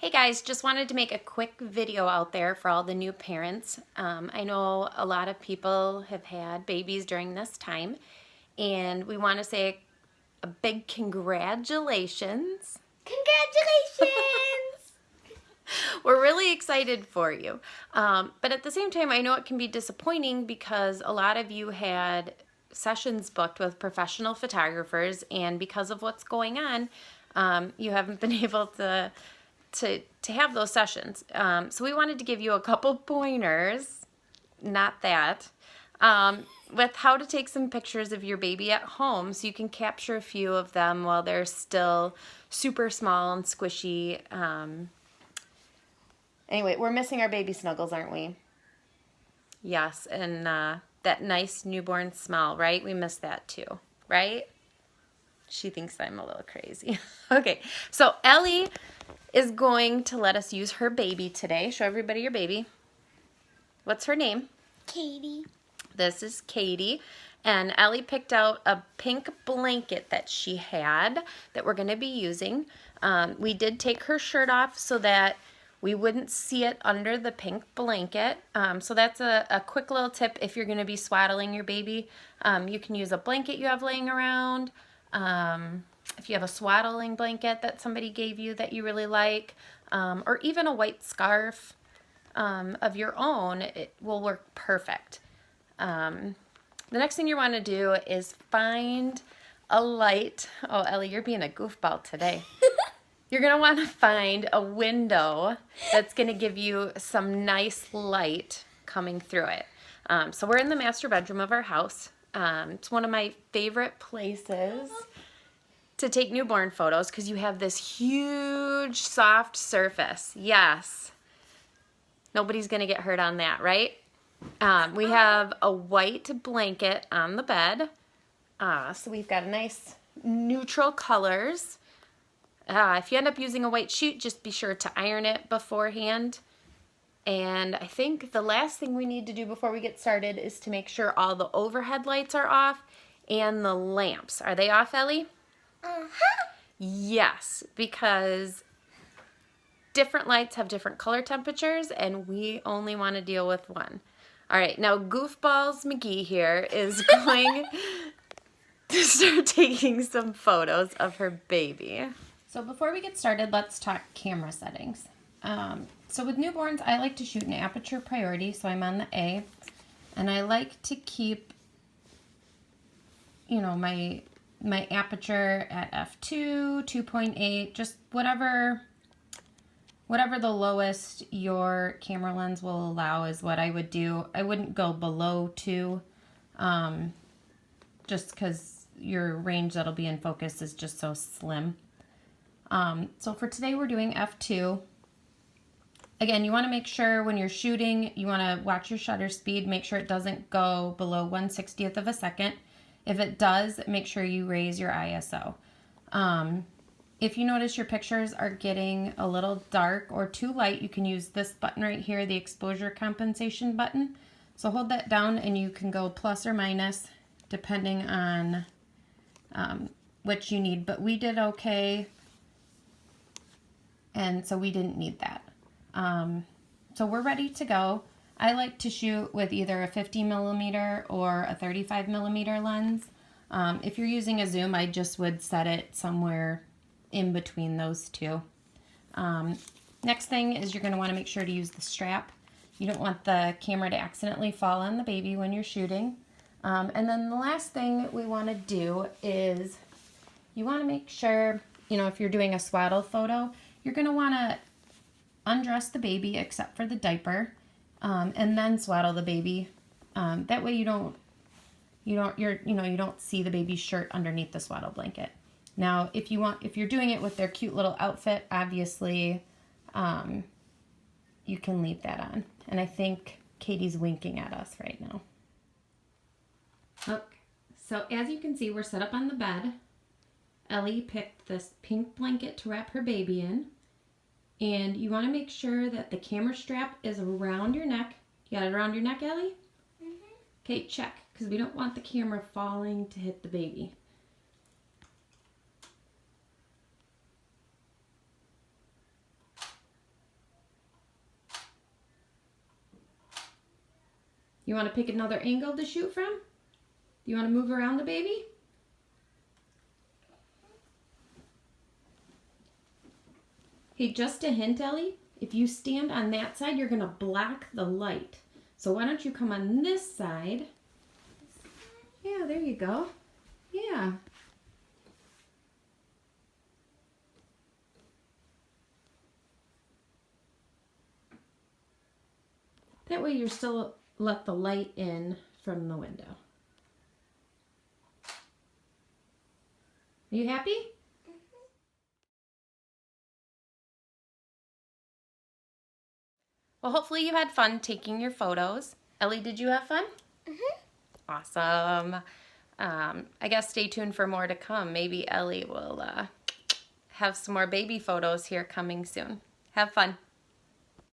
Hey guys, just wanted to make a quick video out there for all the new parents. I know a lot of people have had babies during this time, and we want to say a big congratulations. Congratulations! We're really excited for you. But at the same time, I know it can be disappointing because a lot of you had sessions booked with professional photographers, and because of what's going on, you haven't been able to have those sessions. So we wanted to give you a couple pointers, not that, with how to take some pictures of your baby at home so you can capture a few of them while they're still super small and squishy. Anyway, we're missing our baby snuggles, aren't we? Yes, and that nice newborn smell, right? We miss that too, right? She thinks I'm a little crazy. Okay, so Ellie is going to let us use her baby today. Show everybody your baby. What's her name? Katie. This is Katie. And Ellie picked out a pink blanket that she had that we're going to be using. We did take her shirt off so that we wouldn't see it under the pink blanket. So that's a quick little tip if you're going to be swaddling your baby. You can use a blanket you have laying around. If you have a swaddling blanket that somebody gave you that you really like, or even a white scarf of your own, it will work perfect. The next thing you want to do is find a light. Oh, Ellie, you're being a goofball today. You're going to want to find a window that's going to give you some nice light coming through it. So we're in the master bedroom of our house. It's one of my favorite places to take newborn photos because you have this huge soft surface. Yes. Nobody's going to get hurt on that, right? We have a white blanket on the bed. So we've got a nice neutral colors. If you end up using a white sheet, just be sure to iron it beforehand. And I think the last thing we need to do before we get started is to make sure all the overhead lights are off and the lamps. Are they off, Ellie? Uh-huh. Yes, because different lights have different color temperatures, and we only want to deal with one. All right, now Goofballs McGee here is going to start taking some photos of her baby. So before we get started, let's talk camera settings. So with newborns, I like to shoot an aperture priority, so I'm on the A, and I like to keep, my aperture at f2, 2.8, just whatever the lowest your camera lens will allow is what I would do. I wouldn't go below 2, just because your range that'll be in focus is just so slim. So for today we're doing f2. Again, you want to make sure when you're shooting, you want to watch your shutter speed, make sure it doesn't go below 1/60th of a second. If it does, make sure you raise your ISO. If you notice your pictures are getting a little dark or too light, you can use this button right here, the exposure compensation button. So hold that down and you can go plus or minus depending on what you need. But we did okay, and so we didn't need that. So we're ready to go. I like to shoot with either a 50mm or a 35mm lens. If you're using a zoom, I just would set it somewhere in between those two. Next thing is you're going to want to make sure to use the strap. You don't want the camera to accidentally fall on the baby when you're shooting. And then the last thing we want to do is you want to make sure, if you're doing a swaddle photo, you're going to want to undress the baby except for the diaper, and then swaddle the baby. That way you don't see the baby's shirt underneath the swaddle blanket. Now, if you're doing it with their cute little outfit, obviously, you can leave that on. And I think Katie's winking at us right now. Okay, so as you can see, we're set up on the bed. Ellie picked this pink blanket to wrap her baby in. And you want to make sure that the camera strap is around your neck. You got it around your neck, Ellie? Mm-hmm. Okay, check, because we don't want the camera falling to hit the baby. You want to pick another angle to shoot from? You want to move around the baby? Hey, just a hint, Ellie. If you stand on that side, you're going to block the light. So why don't you come on this side? Yeah, there you go. Yeah. That way you're still let the light in from the window. Are you happy? Well, hopefully you had fun taking your photos. Ellie, did you have fun? Awesome. I guess stay tuned for more to come. Maybe Ellie will have some more baby photos here coming soon. Have fun.